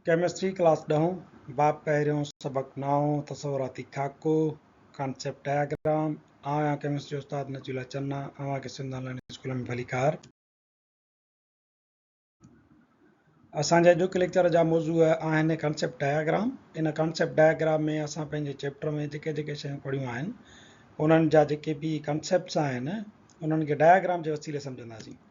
Chemistry class 10 बाब पहिरियों सबक 9 तसवुराती खाको कॉन्सेप्ट डायग्राम आया केमिस्ट्री उस्ताद नजीला चन्ना आवा के सिंध ऑनलाइन स्कूल में भली कार असांजे अॼोके लेक्चर जा मौज़ू आहिनि कॉन्सेप्ट डायग्राम। इन कॉन्सेप्ट डायग्राम में असां पंहिंजे चैप्टर में जेके जेके शयूं पढ़ियूं आहिनि उन्हनि जा जेके बि कॉन्सेप्ट्स आहिनि उन्हनि खे डायग्राम जे वसीले सम्झंदासीं।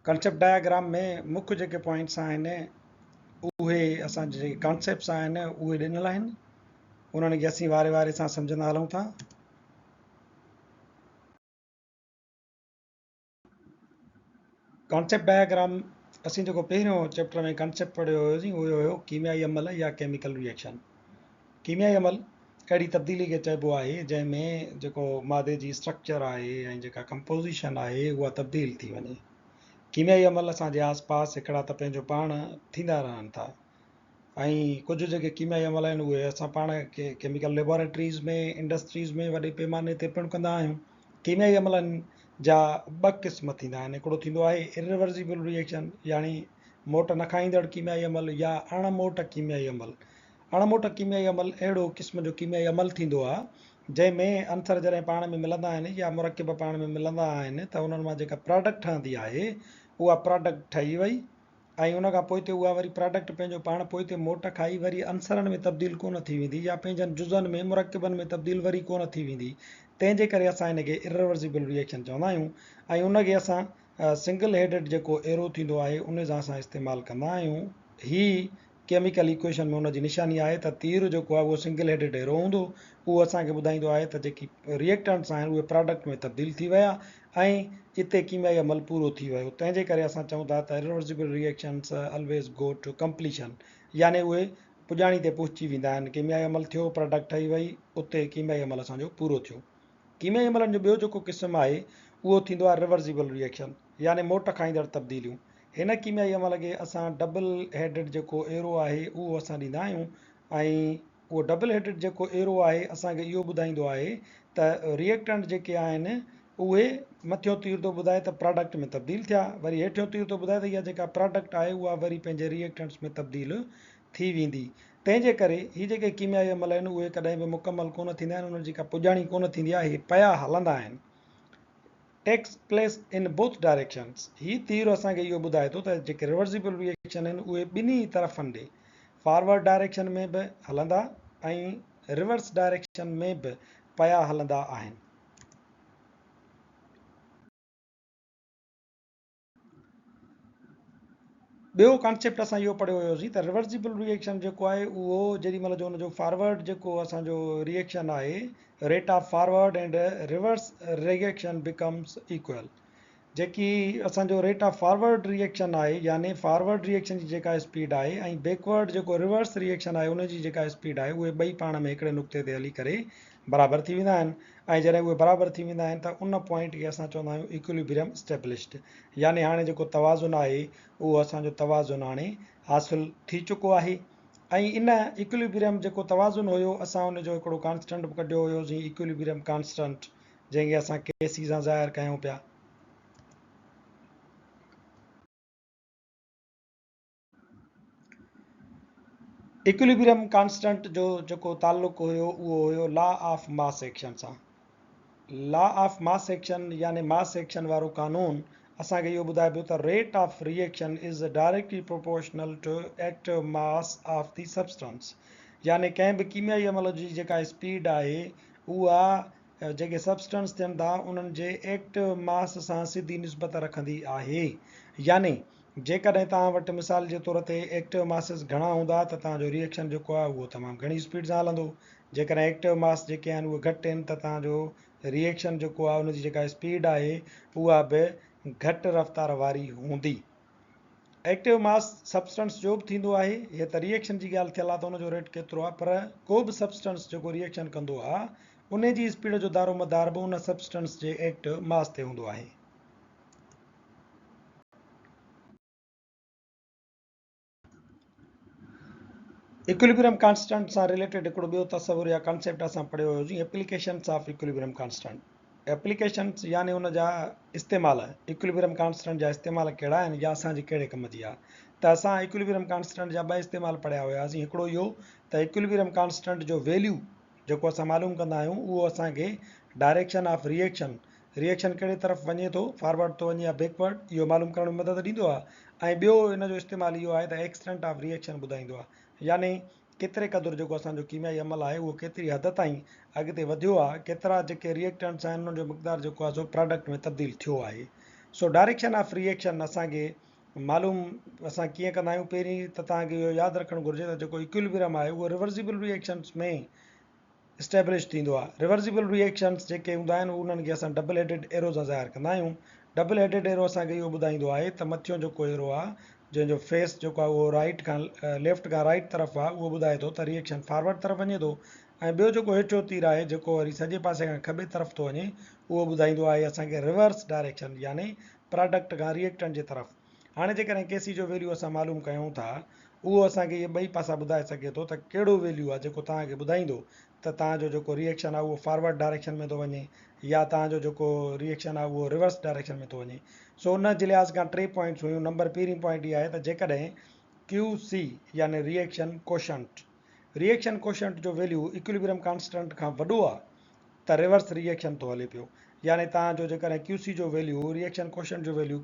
कॉन्सेप्ट डायग्राम में मुख्य जेके पॉइंट्स आहिनि उहे असांजे जेके कॉन्सेप्ट्स आहिनि उहे ॾिनल आहिनि, उन्हनि खे असीं वारे वारे सां सम्झंदा हलूं था। कॉन्सेप्ट डायग्राम असीं जेको पहिरियों चैप्टर में कॉन्सेप्ट पढ़ियो हुयोसीं उहो हुयो कीमियाई अमल या केमिकल रिएक्शन। कीमियाई अमल अहिड़ी तब्दीली खे चइबो आहे जंहिंमें जेको मादे जी स्ट्रक्चर आहे ऐं जेका कंपोज़िशन आहे उहा तब्दील थी वञे। कीमियाई अमल असांजे आस पास हिकिड़ा त पंहिंजो पाण थींदा रहनि था ऐं कुझु जेके कीमियाई अमल आहिनि उहे असां पाण खे केमिकल लेबोरेटरीज़ में इंडस्ट्रीज़ में वॾे पैमाने ते पिणु कंदा आहियूं। कीमियाई अमलनि जा ॿ क़िस्म थींदा आहिनि। हिकिड़ो थींदो आहे इरिवर्सिबल रिएक्शन यानी मोट न खाईंदड़ कीमियाई अमल या अणमोट कीमियाई अमल। अणमोट कीमियाई अमल अहिड़ो क़िस्म जो कीमियाई अमल थींदो आहे जंहिंमें अंसर जॾहिं पाण में मिलंदा आहिनि या मुरकिब पाण में मिलंदा आहिनि त उन्हनि मां जेका प्रोडक्ट ठहंदी आहे उहा प्रोडक्ट ठही वई ऐं उन खां पोइ उहा वरी प्रोडक्ट पंहिंजो पाण पोइ मोट खाई वरी अंसरनि में तब्दील कोन थी वेंदी या पंहिंजनि जुज़नि में मुरकिबनि में तब्दील वरी कोन थी वेंदी। तंहिंजे करे असां हिनखे इरिवर्सिबल रिएक्शन चवंदा आहियूं ऐं उनखे असां सिंगल हेडेड जेको एरो थींदो आहे उन सां असां इस्तेमालु कंदा आहियूं। ही केमिकल इक्वेशन में उनजी निशानी आहे त तीर जेको आहे उहो सिंगल हेडेड एरो हूंदो, उहो असांखे ॿुधाईंदो आहे त जेकी रिएक्टेंट्स आहिनि उहे प्रोडक्ट में तब्दील थी विया ऐं हिते कीमियाई अमल पूरो थी वियो। तंहिंजे करे असां चऊं था त irreversible reactions always go to completion, यानी उहे पुॼाणी ते पहुची वेंदा आहिनि। कीमियाई अमल थियो, प्रोडक्ट ठही वई, उते कीमियाई अमल असांजो पूरो थियो। कीमियाई अमलनि जो ॿियो जेको क़िस्म आहे उहो थींदो आहे रिवर्सिबल रिएक्शन यानी मोट खाईंदड़ तब्दीलियूं। हिन कीमियाई अमल खे असां डबल हेडेड जेको एरो आहे उहो असां ॾींदा आहियूं ऐं उहो डबल हेडेड जेको एरो आहे असांखे इहो ॿुधाईंदो आहे त रिएक्टेंट जेके आहिनि उहे मथियों तीर थो ॿुधाए त प्रोडक्ट में तब्दील थिया, वरी हेठियों तीर थो ॿुधाए त इहा जेका प्रोडक्ट आहे उहा वरी पंहिंजे रिएक्टेंट्स में तब्दील थी वेंदी। तंहिंजे करे हीअ जेके कीमियाई अमल आहिनि उहे कॾहिं बि मुकमल कोन थींदा आहिनि, उन्हनि जी का पुॼाणी कोन थींदी आहे, इहे पिया हलंदा आहिनि। Takes place in both directions, हीअ तीर असांखे इहो ॿुधाए थो त जेके रिवर्सिबल रिएक्शन आहिनि उहे ॿिन्ही तरफ़नि ॾे फॉरवर्ड डायरेक्शन में बि हलंदा ऐं रिवर्स डायरेक्शन में बि पिया हलंदा आहिनि। ॿियो कॉन्सेप्ट असां इहो पढ़ियो हुयोसीं त रिवर्सिबल रिएक्शन जेको आहे उहो जेॾी महिल जो हुनजो फॉरवर्ड जेको असांजो रिएक्शन आहे, rate of forward and reverse reaction becomes equal. जेकी असांजो रेट ऑफ फॉरवर्ड रिएक्शन आहे यानी फॉरवर्ड रिएक्शन जी जेका स्पीड आहे ऐं बैकवर्ड जेको रिवर्स रिएक्शन आहे उनजी जेका स्पीड आहे उहे ॿई पाण में हिकिड़े नुक़्ते ते हली करे बराबरि थी वेंदा आहिनि ऐं जॾहिं उहे बराबरि थी वेंदा आहिनि त उन पॉइंट खे असां चवंदा आहियूं इक्विलिब्रियम स्टेब्लिश्ड, यानी हाणे जेको तवाज़ुन आहे उहो असांजो तवाज़ुन हाणे हासिलु थी चुको आहे। ऐं इन इक्विलिब्रियम जेको तवाज़ुन हुयो असां उनजो हिकिड़ो कॉन्स्टेंट बि कढियो हुयोसीं, इक्विलिब्रियम कॉन्स्टेंट, जंहिंखे असां केसी सां ज़ाहिर कयूं पिया। इक्विलिब्रियम कांस्टेंट जो जेको ताल्लुक़ हुयो उहो हुयो लॉ ऑफ मास एक्शन सां। लॉ ऑफ मास एक्शन यानी मास एक्शन वारो कानून असांखे इहो ॿुधाए पियो त rate of reaction is directly proportional to active mass of the substance, यानी कंहिं बि कीमियाई अमल जी जेका स्पीड आहे उहा जेके सब्सटेंस थियनि था उन्हनि जे एक्टिव मास सां सिधी निस्बत रखंदी आहे। यानी जेकॾहिं तव्हां वटि मिसाल जे तौर ते एक्टिव मासिस घणा हूंदा त तव्हांजो रिएक्शन जेको आहे उहो तमामु घणी स्पीड सां हलंदो। जेकॾहिं एक्टिव मास जेके आहिनि उहे घटि आहिनि त तव्हांजो रिएक्शन जेको आहे उनजी जेका स्पीड आहे उहा बि घटि रफ़्तार वारी हूंदी। एक्टिव मास सब्सटेंस जो बि थींदो आहे, हीअ त रिएक्शन जी ॻाल्हि थियल आहे त उनजो रेट केतिरो आहे, पर को बि सब्सटेंस जेको रिएक्शन कंदो आहे उन जी स्पीड जो दारोमदार बि उन सब्सटेंस जे एक्टिव मास ते हूंदो आहे। इक्विलिब्रियम कांस्टेंट सां रिलेटेड हिकिड़ो ॿियो तस्वुर या कॉन्सेप्ट असां पढ़ियो हुयोसीं, applications of equilibrium constant. Applications यानी उन जा इस्तेमाल इक्विलिब्रियम कांस्टेंट जा इस्तेमाल कहिड़ा आहिनि या असांजी कहिड़े कम जी आहे त असां इक्विलिब्रियम कांस्टेंट जा ॿ इस्तेमाल पढ़िया हुयासीं हिकिड़ो इहो त इक्विलिब्रियम कांस्टेंट जो वैल्यू जेको असां मालूम कंदा आहियूं उहो असांखे डायरेक्शन ऑफ रिएक्शन कहिड़े तरफ़ वञे थो फॉरवर्ड थो वञे या बैकवर्ड इहो मालूम करण में मदद ॾींदो आहे ऐं ॿियो इन जो इस्तेमालु इहो आहे त एक्सटेंट ऑफ रिएक्शन ॿुधाईंदो आहे यानी केतिरे क़दुरु जेको असांजो कीमियाई अमल आहे उहो केतिरी हद ताईं अॻिते वधियो आहे केतिरा जेके रिएक्टेंट्स आहिनि उन्हनि जो मक़दार जेको आहे सो प्रोडक्ट में तब्दील थियो आहे सो डायरेक्शन ऑफ रिएक्शन असांखे मालूम असां कीअं कंदा आहियूं पहिरीं त तव्हांखे इहो यादि रखणु घुरिजे त जेको इक्विलिब्रियम आहे उहो रिवर्सिबल रिएक्शन्स में इस्टेब्लिश थींदो आहे रिवर्सिबल रिएक्शन्स जेके हूंदा आहिनि उन्हनि खे असां डबल हेडेड एरो सां ज़ाहिर कंदा आहियूं डबल हेडेड एरो असांखे इहो ॿुधाईंदो आहे त मथियों जेको एरो आहे जंहिंजो फेस जेको आहे उहो राइट खां लेफ्ट खां राइट तरफ़ आहे उहो ॿुधाए थो त रिएक्शन फॉरवर्ड तरफ़ वञे थो ऐं ॿियो जेको हेठियों तीर आहे जेको वरी सॼे पासे खां खॿे तरफ़ थो वञे उहो ॿुधाईंदो आहे असांखे रिवर्स डायरेक्शन यानी प्रोडक्ट खां रिएक्टेंट जे तरफ़ हाणे जेकॾहिं केसी जो वैल्यू असां मालूम कयूं था उहो असांखे इहे ॿई पासा ॿुधाए सघे थो त कहिड़ो वैल्यू आहे जेको तव्हांखे ॿुधाईंदो त तव्हांजो जेको रिएक्शन आहे उहो फॉरवर्ड डायरेक्शन में थो वञे या तव्हांजो जेको रिएक्शन आहे उहो रिवर्स डायरेक्शन में थो वञे सो उन जे लिहाज़ खां 3 पॉइंट्स हुयूं नंबर पहिरीं पॉइंट इहा आहे त जेकॾहिं QC यानी रिएक्शन कोशंट जो वैल्यू इक्विलिब्रियम कांस्टेंट खां वॾो आहे त रिवर्स रिएक्शन थो हले पियो यानी तव्हांजो जेकॾहिं QC जो वैल्यू रिएक्शन कोशंट जो वैल्यू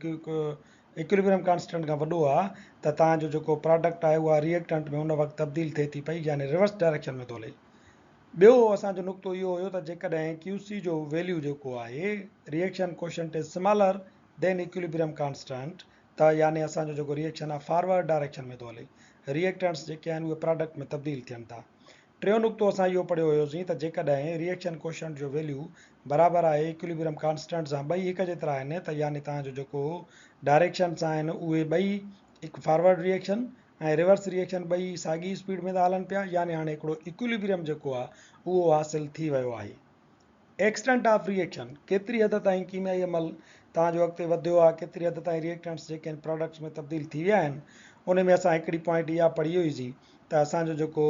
इक्विलिब्रियम कांस्टेंट खां वॾो आहे त तव्हांजो जेको प्रोडक्ट आहे उहा रिएक्टेंट में उन वक़्तु तब्दील थिए थी पई यानी रिवर्स डायरेक्शन में थो हले ॿियो असांजो नुक़्तो इहो हुयो त जेकॾहिं QC जो वैल्यू जेको आहे reaction quotient is smaller than equilibrium constant त यानी असांजो जेको रिएक्शन आहे फॉरवर्ड डायरेक्शन में थो हले रिएक्टेंट्स जेके आहिनि उहे प्रोडक्ट में तब्दील थियनि था टियों नुक़्तो असां इहो पढ़ियो हुयोसीं त जेकॾहिं रिएक्शन कोशंट जो वैल्यू बराबरि आहे इक्विलिब्रियम कांस्टेंट सां ॿई हिक जेतिरा आहिनि त यानी तव्हांजो जेको डायरेक्शन्स आहिनि उहे ॿई हिकु फॉरवर्ड रिएक्शन ऐं रिवर्स रिएक्शन ॿई साॻी स्पीड में था हलनि पिया यानी हाणे हिकिड़ो इक्विलिब्रियम जेको आहे उहो हासिलु थी वियो आहे एक्सटेंट ऑफ रिएक्शन केतिरी हद ताईं कीमियाई अमल तव्हांजो अॻिते वधियो आहे केतिरी हद ताईं रिएक्टेंट्स जेके आहिनि प्रोडक्ट्स में तब्दील थी विया आहिनि उन में असां हिकिड़ी पॉइंट इहा पढ़ी हुईसीं त असांजो जेको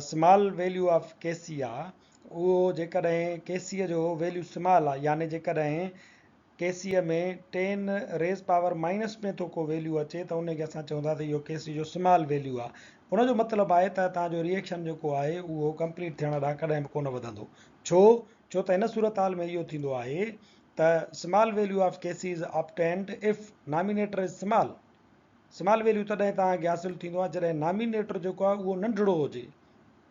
स्मॉल वैल्यू ऑफ केसी आहे उहो जेकॾहिं केसीअ जो वैल्यू स्मॉल आहे यानी जेकॾहिं केसीअ में 10 रेज़ पावर माइनस में थो को वैल्यू अचे त उनखे असां चवंदा त इहो केसी जो स्मॉल वैल्यू आहे उनजो मतिलबु आहे त तव्हांजो रिएक्शन जेको आहे उहो कंप्लीट थियण ॾांहुं कॾहिं बि कोन वधंदो छो त हिन सूरत हाल में इहो थींदो आहे त small value of KC is obtained if nominator is small value तॾहिं तव्हांखे हासिलु थींदो आहे जॾहिं नॉमिनेटर जेको आहे उहो नंढिड़ो हुजे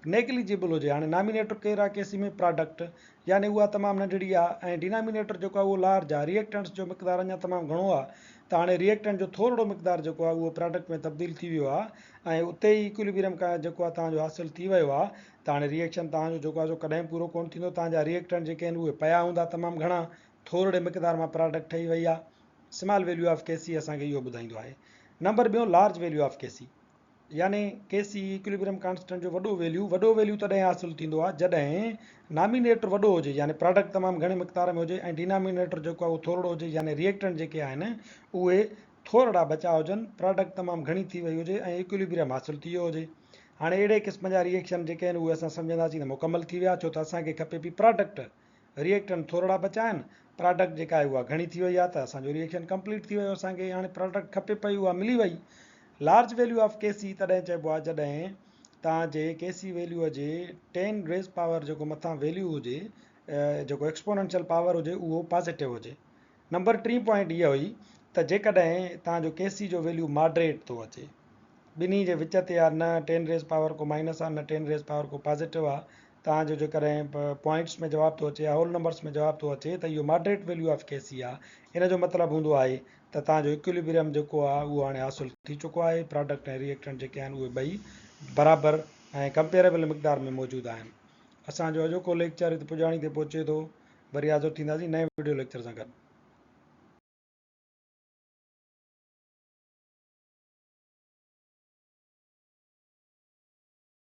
नेग्लिजिबल हुजे हाणे नॉमिनेटर केरु आहे केसी में प्रोडक्ट यानी उहा तमामु नंढड़ी आहे ऐं डिनॉमिनेटर जेको आहे उहो लार्ज आहे रिएक्टेंट्स जो मक़दार अञा तमामु घणो आहे त हाणे रिएक्टेंट जो थोरो मक़दार जेको आहे उहो प्रोडक्ट में तब्दील थी वियो आहे ऐं उते ई इक्विलिब्रियम खां जेको आहे तव्हांजो हासिलु थी वियो आहे त हाणे रिएक्शन तव्हांजो जेको आहे सो कॾहिं पूरो कोन थींदो तव्हांजा रिएक्टेंट जेके आहिनि उहे पिया हूंदा तमामु घणा थोरे मक़दार मां प्रोडक्ट ठही वई आहे स्मॉल वैल्यू ऑफ केसी असांखे इहो ॿुधाईंदो आहे नंबर ॿियो लार्ज वैल्यू ऑफ केसी यानी केसी इक्विलिब्रियम कांस्टेंट जो वॾो वैल्यू तॾहिं हासिलु थींदो आहे जॾहिं नॉमिनेटर वॾो हुजे यानी प्रोडक्ट तमामु घणे मक़दार में हुजे ऐं डिनॉमिनेटर जेको आहे उहो थोरो हुजे यानी रिएक्टेंट जेके आहिनि उहे थोरा बचा हुजनि प्रोडक्ट तमामु घणी थी वई हुजे ऐं इक्विलिब्रियम हासिलु थी वियो हुजे हाणे अहिड़े क़िस्म जा रिएक्शन जेके आहिनि उहे असां सम्झंदासीं त मुकमल थी विया छो त असांखे खपे पई प्रोडक्ट रिएक्टेंट थोरा बचा आहिनि प्रोडक्ट जेका आहे उहा घणी थी वई आहे त असांजो रिएक्शन कंप्लीट थी वियो असांखे हाणे प्रोडक्ट खपे पई उहा मिली वई लार्ज वैल्यू ऑफ केसी तॾहिं चइबो आहे जॾहिं तव्हांजे केसी वैल्यूअ जे 10 रेज़ पावर जेको मथां वैल्यू हुजे जेको एक्सपोनेंशियल पावर हुजे उहो पॉज़िटिव हुजे नंबर 3 पॉइंट इहा हुई त जेकॾहिं तव्हांजो केसी जो वैल्यू मॉडरेट थो अचे ॿिन्ही जे विच ते आहे न 10 रेज़ पावर को माइनस आहे न 10 रेज़ पावर को पॉज़िटिव आहे तव्हांजो जेकॾहिं पॉइंट्स में जवाबु थो अचे या होल नंबर्स में जवाबु थो अचे त इहो मॉडरेट वैल्यू ऑफ केसी आहे इन जो मतिलबु हूंदो आहे त तव्हांजो इक्विलिब्रियम जेको आहे उहो हाणे हासिलु थी चुको आहे प्रोडक्ट ऐं रिएक्टेंट जेके आहिनि उहे ॿई बराबरि ऐं कंपेरेबल मिक़दार में मौजूदु आहिनि असांजो अॼोको लेक्चर हिते पुॼाणी ते पहुचे थो वरी हाज़िर थींदासीं नए वीडियो लेक्चर सां गॾु